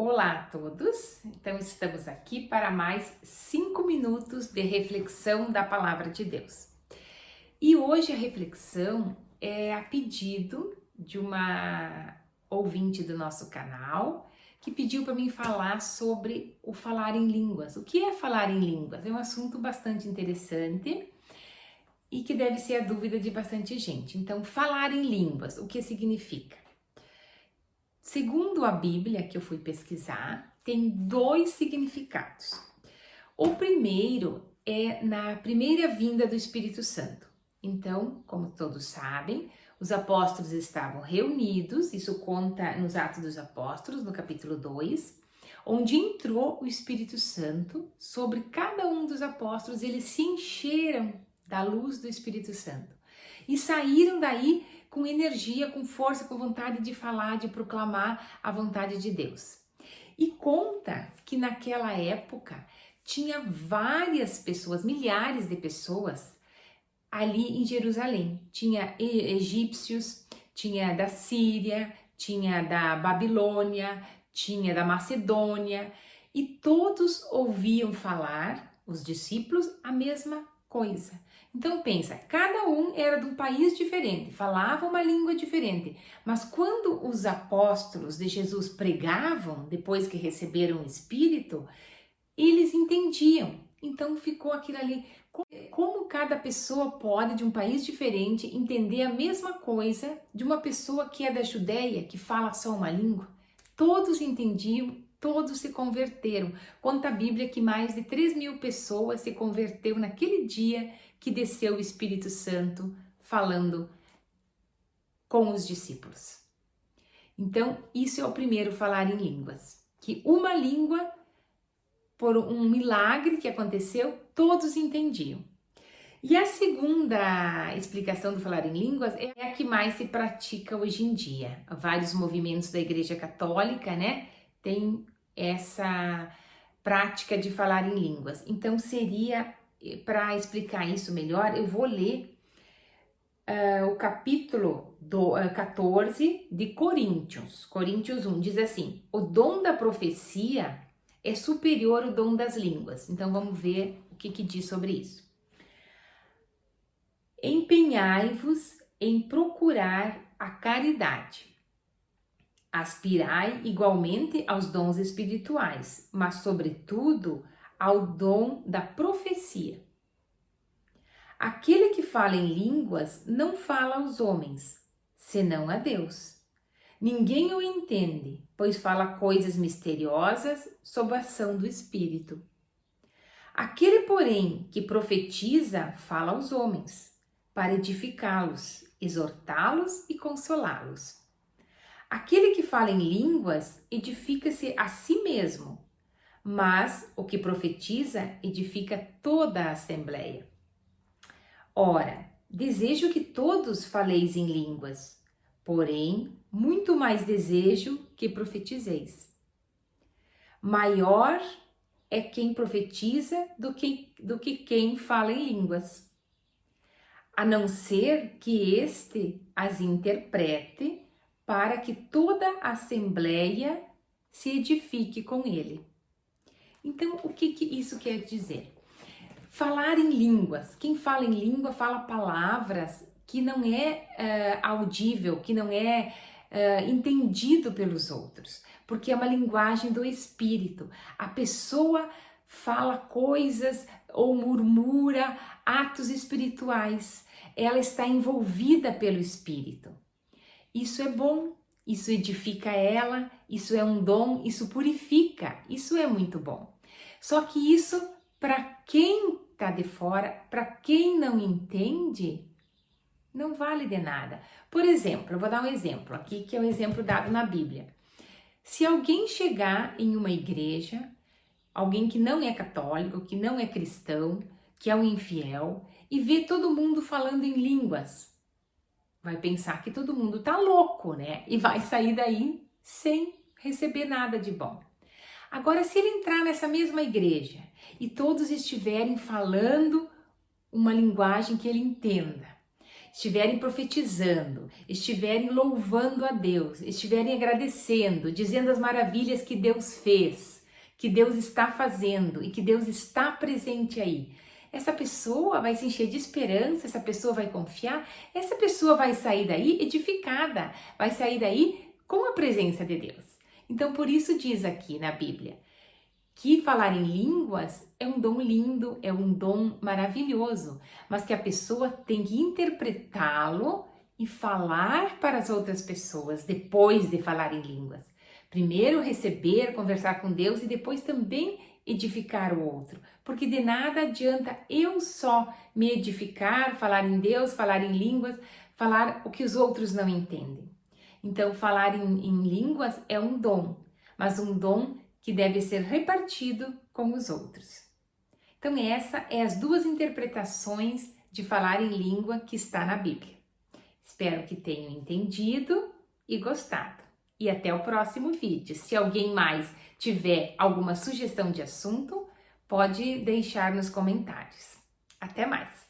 Olá a todos, então estamos aqui para mais 5 minutos de reflexão da Palavra de Deus. E hoje a reflexão é a pedido de uma ouvinte do nosso canal que pediu para mim falar sobre o falar em línguas. O que é falar em línguas? É um assunto bastante interessante e que deve ser a dúvida de bastante gente. Então, falar em línguas, o que significa? Segundo a Bíblia, que eu fui pesquisar, tem 2 significados. O primeiro é na primeira vinda do Espírito Santo. Então, como todos sabem, os apóstolos estavam reunidos, isso conta nos Atos dos Apóstolos, no capítulo 2, onde entrou o Espírito Santo sobre cada um dos apóstolos, eles se encheram da luz do Espírito Santo e saíram daí com energia, com força, com vontade de falar, de proclamar a vontade de Deus. E conta que naquela época tinha várias pessoas, milhares de pessoas ali em Jerusalém. Tinha egípcios, tinha da Síria, tinha da Babilônia, tinha da Macedônia, e todos ouviam falar, os discípulos, a mesma coisa. Então pensa, cada um era de um país diferente, falava uma língua diferente, mas quando os apóstolos de Jesus pregavam, depois que receberam o Espírito, eles entendiam. Então ficou aquilo ali. Como cada pessoa pode, de um país diferente, entender a mesma coisa de uma pessoa que é da Judéia, que fala só uma língua? Todos entendiam, todos se converteram. Conta a Bíblia que mais de 3.000 pessoas se converteram naquele dia que desceu o Espírito Santo falando com os discípulos. Então, isso é o primeiro falar em línguas. Que uma língua, por um milagre que aconteceu, todos entendiam. E a segunda explicação do falar em línguas é a que mais se pratica hoje em dia. Vários movimentos da Igreja Católica, né, tem essa prática de falar em línguas. Então seria, para explicar isso melhor, eu vou ler o capítulo 14 de Coríntios. Coríntios 1 diz assim: o dom da profecia é superior ao dom das línguas. Então vamos ver o que diz sobre isso. Empenhai-vos em procurar a caridade. Aspirai igualmente aos dons espirituais, mas sobretudo ao dom da profecia. Aquele que fala em línguas não fala aos homens, senão a Deus. Ninguém o entende, pois fala coisas misteriosas sob a ação do Espírito. Aquele, porém, que profetiza, fala aos homens, para edificá-los, exortá-los e consolá-los. Aquele que fala em línguas edifica-se a si mesmo, mas o que profetiza edifica toda a assembleia. Ora, desejo que todos faleis em línguas, porém, muito mais desejo que profetizeis. Maior é quem profetiza do que quem fala em línguas, a não ser que este as interprete para que toda a assembleia se edifique com ele. Então, o que isso quer dizer? Falar em línguas. Quem fala em língua fala palavras que não é audível, que não é entendido pelos outros, porque é uma linguagem do Espírito. A pessoa fala coisas ou murmura atos espirituais. Ela está envolvida pelo Espírito. Isso é bom, isso edifica ela, isso é um dom, isso purifica, isso é muito bom. Só que isso, para quem está de fora, para quem não entende, não vale de nada. Por exemplo, eu vou dar um exemplo aqui, que é um exemplo dado na Bíblia. Se alguém chegar em uma igreja, alguém que não é católico, que não é cristão, que é um infiel, e vê todo mundo falando em línguas, vai pensar que todo mundo tá louco, né? E vai sair daí sem receber nada de bom. Agora, se ele entrar nessa mesma igreja e todos estiverem falando uma linguagem que ele entenda, estiverem profetizando, estiverem louvando a Deus, estiverem agradecendo, dizendo as maravilhas que Deus fez, que Deus está fazendo e que Deus está presente aí, essa pessoa vai se encher de esperança, essa pessoa vai confiar, essa pessoa vai sair daí edificada, vai sair daí com a presença de Deus. Então, por isso diz aqui na Bíblia que falar em línguas é um dom lindo, é um dom maravilhoso, mas que a pessoa tem que interpretá-lo e falar para as outras pessoas depois de falar em línguas. Primeiro receber, conversar com Deus e depois também edificar o outro, porque de nada adianta eu só me edificar, falar em Deus, falar em línguas, falar o que os outros não entendem. Então, falar em línguas é um dom, mas um dom que deve ser repartido com os outros. Então, essa é as duas interpretações de falar em língua que está na Bíblia. Espero que tenham entendido e gostado. E até o próximo vídeo. Se alguém mais tiver alguma sugestão de assunto, pode deixar nos comentários. Até mais!